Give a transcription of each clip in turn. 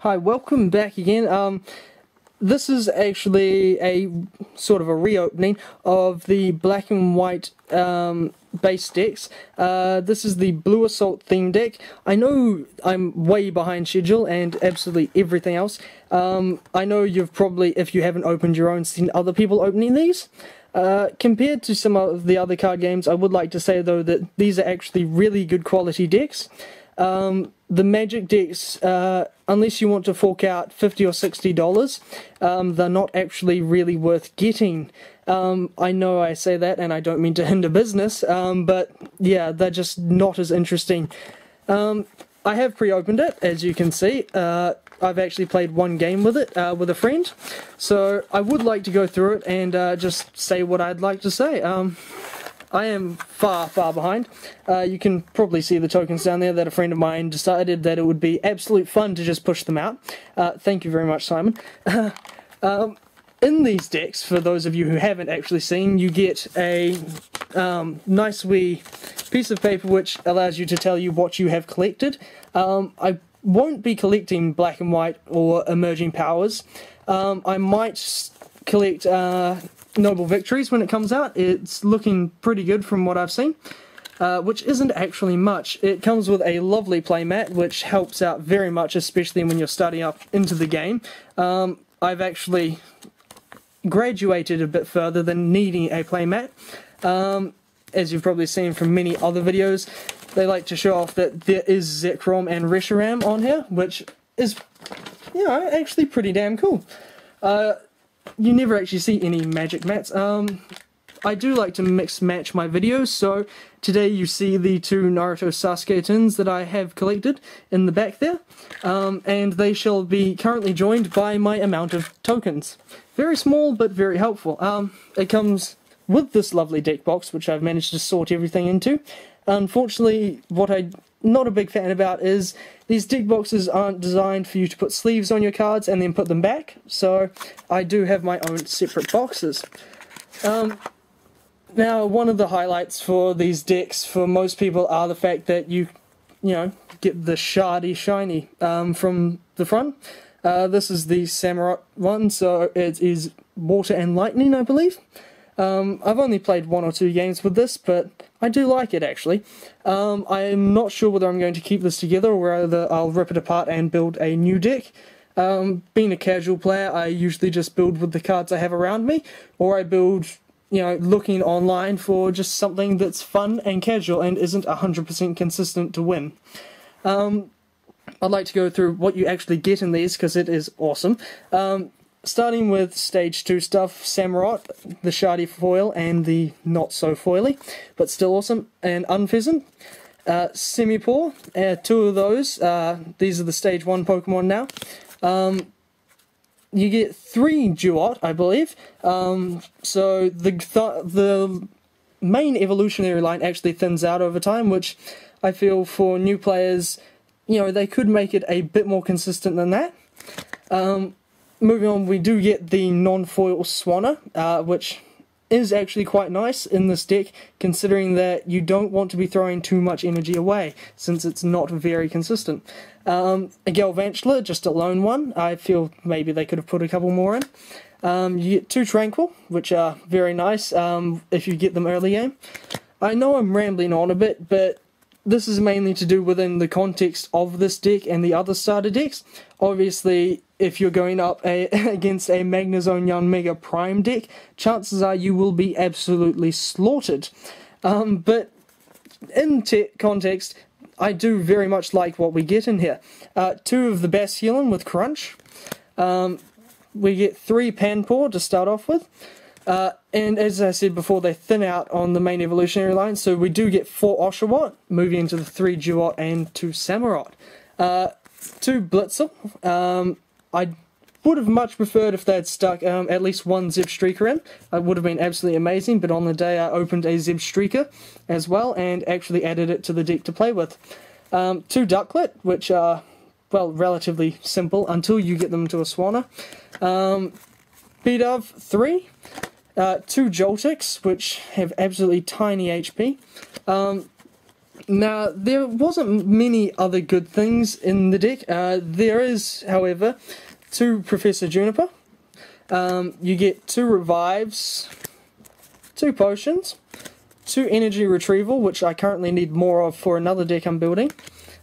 Hi, welcome back again. This is actually a sort of a reopening of the black and white base decks. This is the Blue Assault theme deck. I know I'm way behind schedule and absolutely everything else. I know you've probably, if you haven't opened your own, seen other people opening these. Compared to some of the other card games, I would like to say though that these are actually really good quality decks. The Magic decks, unless you want to fork out $50 or $60, they're not actually really worth getting. I know I say that and I don't mean to hinder business, but yeah, they're just not as interesting. I have pre-opened it, as you can see. I've actually played one game with it, with a friend, so I would like to go through it and just say what I'd like to say. I am far behind. You can probably see the tokens down there that a friend of mine decided that it would be absolute fun to just push them out. Thank you very much, Simon. In these decks, for those of you who haven't actually seen, you get a nice wee piece of paper which allows you to tell you what you have collected. I won't be collecting black and white or emerging powers. I might collect Noble Victories when it comes out. It's looking pretty good from what I've seen, which isn't actually much. It comes with a lovely playmat, which helps out very much, especially when you're starting up into the game. I've actually graduated a bit further than needing a playmat. As you've probably seen from many other videos, they like to show off that there is Zekrom and Reshiram on here, which is, you know, actually pretty damn cool. You never actually see any magic mats. I do like to mix match my videos, so today you see the two Naruto Sasuke tins that I have collected in the back there, and they shall be currently joined by my amount of tokens. Very small, but very helpful. It comes with this lovely deck box, which I've managed to sort everything into. Unfortunately, what I'm not a big fan about is these deck boxes aren't designed for you to put sleeves on your cards and then put them back, so I do have my own separate boxes. Now, one of the highlights for these decks for most people are the fact that you know, get the shiny from the front. This is the Samurai one, so it is water and lightning, I believe. I've only played 1 or 2 games with this, but I do like it actually. I'm not sure whether I'm going to keep this together or whether I'll rip it apart and build a new deck. Being a casual player, I usually just build with the cards I have around me, or I build, you know, looking online for just something that's fun and casual and isn't 100% consistent to win. I'd like to go through what you actually get in these because it is awesome. Starting with stage 2 stuff, Samurott, the Shardy foil and the not so foily, but still awesome, and Unpheasant, Simipour, 2 of those, these are the stage 1 Pokemon now. You get 3 Duot, I believe, so the main evolutionary line actually thins out over time, which I feel for new players, you know, they could make it a bit more consistent than that. Moving on, we do get the non-foil Swanna, which is actually quite nice in this deck, considering that you don't want to be throwing too much energy away, since it's not very consistent. A Galvantula, just a lone one. I feel maybe they could have put a couple more in. You get 2 Tranquil, which are very nice if you get them early game. I know I'm rambling on a bit, but this is mainly to do within the context of this deck and the other starter decks. Obviously, if you're going up against a Magnezone Young Mega Prime deck, chances are you will be absolutely slaughtered. But in context, I do very much like what we get in here. 2 of the Basculin with Crunch. We get 3 Panpour to start off with. And as I said before, they thin out on the main evolutionary line, so we do get 4 Oshawott, moving into the 3 Duot and 2 Samurott. 2 Blitzel. I would have much preferred if they had stuck at least 1 Zebstrika in. It would have been absolutely amazing, but on the day I opened a Zebstrika as well and actually added it to the deck to play with. 2 Ducklet, which are, well, relatively simple until you get them to a Swanna. Bidove, 3. 2 Joltix, which have absolutely tiny HP. Now, there wasn't many other good things in the deck. There is, however, 2 Professor Juniper. You get 2 revives, 2 potions, 2 energy retrieval, which I currently need more of for another deck I'm building.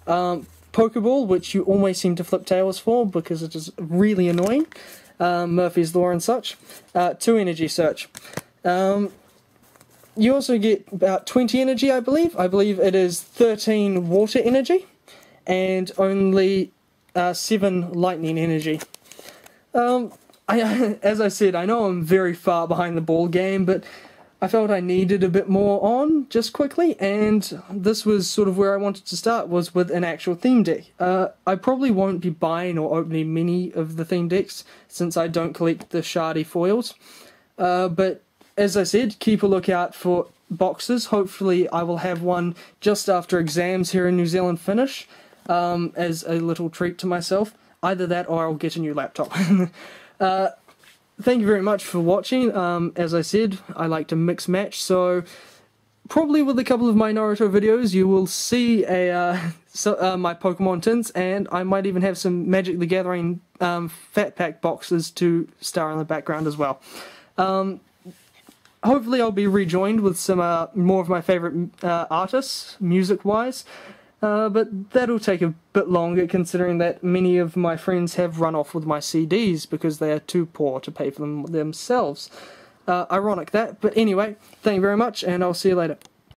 Pokeball, which you always seem to flip tails for because it is really annoying. Murphy's Law and such. 2 energy search. You also get about 20 energy, I believe. I believe it is 13 water energy and only 7 lightning energy. As I said, I know I'm very far behind the ball game, but I felt I needed a bit more on just quickly, and this was sort of where I wanted to start, was with an actual theme deck. I probably won't be buying or opening many of the theme decks since I don't collect the shardy foils, but as I said, keep a lookout for boxes. Hopefully I will have one just after exams here in New Zealand finish, as a little treat to myself. Either that or I'll get a new laptop. Thank you very much for watching. As I said, I like to mix match, so probably with a couple of my Naruto videos you will see my Pokemon tints, and I might even have some Magic the Gathering Fat Pack boxes to star in the background as well. Hopefully I'll be rejoined with some more of my favourite artists, music-wise, but that'll take a bit longer considering that many of my friends have run off with my CDs because they are too poor to pay for them themselves. Ironic that, but anyway, thank you very much and I'll see you later.